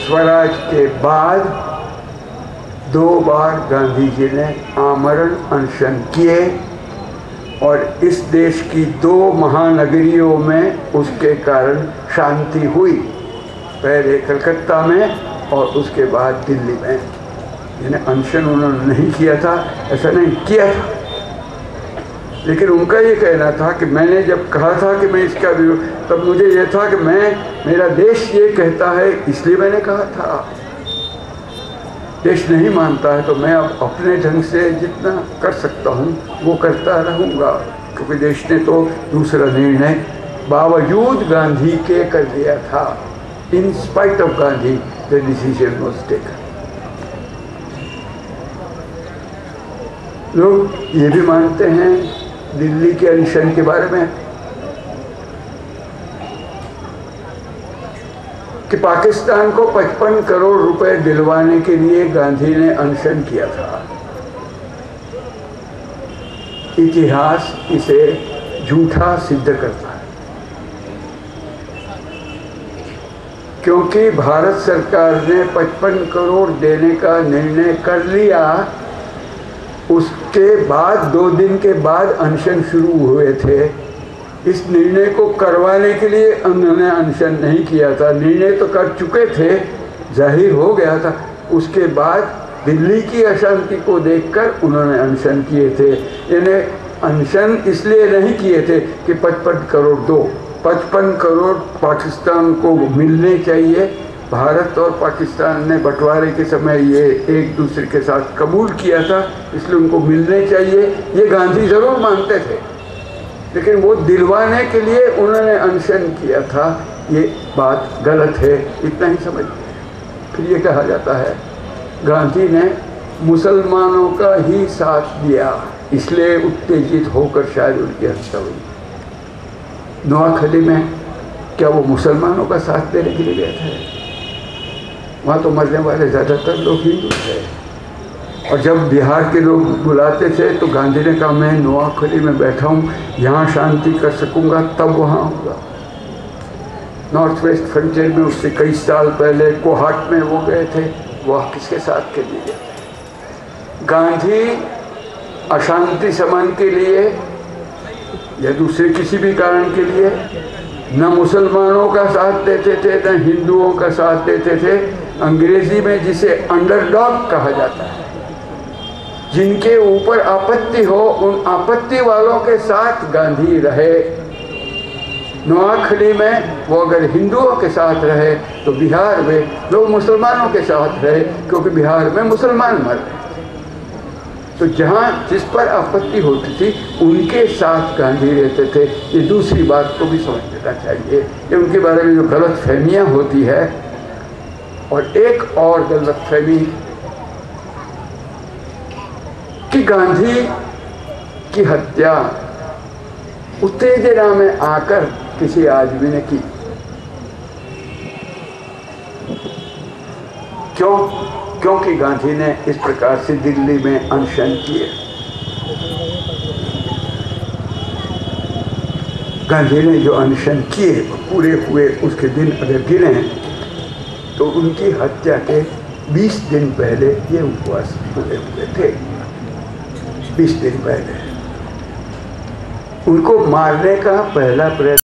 स्वराज के बाद 2 बार गांधी जी ने आमरण अनशन किए और इस देश की 2 महानगरियों में उसके कारण शांति हुई, पहले कलकत्ता में और उसके बाद दिल्ली में। यानी अनशन उन्होंने नहीं किया था, ऐसा नहीं किया था, लेकिन उनका ये कहना था कि मैंने जब कहा था कि मैं इसका विरोध, तब मुझे ये था कि मेरा देश ये कहता है इसलिए मैंने कहा था। देश नहीं मानता है तो मैं अब अपने ढंग से जितना कर सकता हूँ वो करता रहूँगा, क्योंकि देश ने तो दूसरा निर्णय बावजूद गांधी के कर दिया था। In spite of Gandhi the decision was taken. लोग ये भी मानते हैं दिल्ली के अनशन के बारे में कि पाकिस्तान को 55 करोड़ रुपए दिलवाने के लिए गांधी ने अनशन किया था। इतिहास इसे झूठा सिद्ध करता है, क्योंकि भारत सरकार ने 55 करोड़ देने का निर्णय कर लिया। उसके बाद 2 दिन के बाद अनशन शुरू हुए थे। इस निर्णय को करवाने के लिए उन्होंने अनशन नहीं किया था, निर्णय तो कर चुके थे, जाहिर हो गया था। उसके बाद दिल्ली की अशांति को देखकर उन्होंने अनशन किए थे। यानी अनशन इसलिए नहीं किए थे कि 55 करोड़ दो, 55 करोड़ पाकिस्तान को मिलने चाहिए। भारत और पाकिस्तान ने बंटवारे के समय ये एक दूसरे के साथ कबूल किया था, इसलिए उनको मिलने चाहिए, ये गांधी जरूर मानते थे, लेकिन वो दिलवाने के लिए उन्होंने अनशन किया था। ये बात गलत है, इतना ही समझिए। फिर ये कहा जाता है गांधी ने मुसलमानों का ही साथ दिया, इसलिए उत्तेजित होकर शायद उनकी हत्या हुई। नोआखली में क्या वो मुसलमानों का साथ देने के लिए गए थे? वहाँ तो मरने वाले ज़्यादातर लोग हिंदू थे, और जब बिहार के लोग बुलाते थे तो गांधी ने कहा मैं नोआखली में बैठा हूँ, यहाँ शांति कर सकूँगा तब वहाँ आऊँगा। नॉर्थ वेस्ट फ्रंटियर में उससे कई साल पहले कोहाट में वो गए थे, वह किसके साथ के लिए गए थे? गांधी अशांति शमन के लिए या दूसरे किसी भी कारण के लिए न मुसलमानों का साथ देते थे न हिंदुओं का साथ देते थे। अंग्रेजी में जिसे अंडरडॉग कहा जाता है, जिनके ऊपर आपत्ति हो उन आपत्ति वालों के साथ गांधी रहे। नोआखली में वो अगर हिंदुओं के साथ रहे तो बिहार में लोग मुसलमानों के साथ रहे, क्योंकि बिहार में मुसलमान मर रहे। तो जहाँ जिस पर आपत्ति होती थी उनके साथ गांधी रहते थे। ये दूसरी बात को भी समझ लेना चाहिए, ये उनके बारे में जो गलत फहमियाँ होती है। और एक और गलत फहमी कि गांधी की हत्या उत्तेजना में आकर किसी आदमी ने की। क्यों? क्योंकि गांधी ने इस प्रकार से दिल्ली में अनशन किए। गांधी ने जो अनशन किए पूरे हुए, उसके दिन अगर गिने तो उनकी हत्या के 20 दिन पहले ये उपवास पूरे हुए थे। 20 दिन पहले उनको मारने का पहला प्रयत्न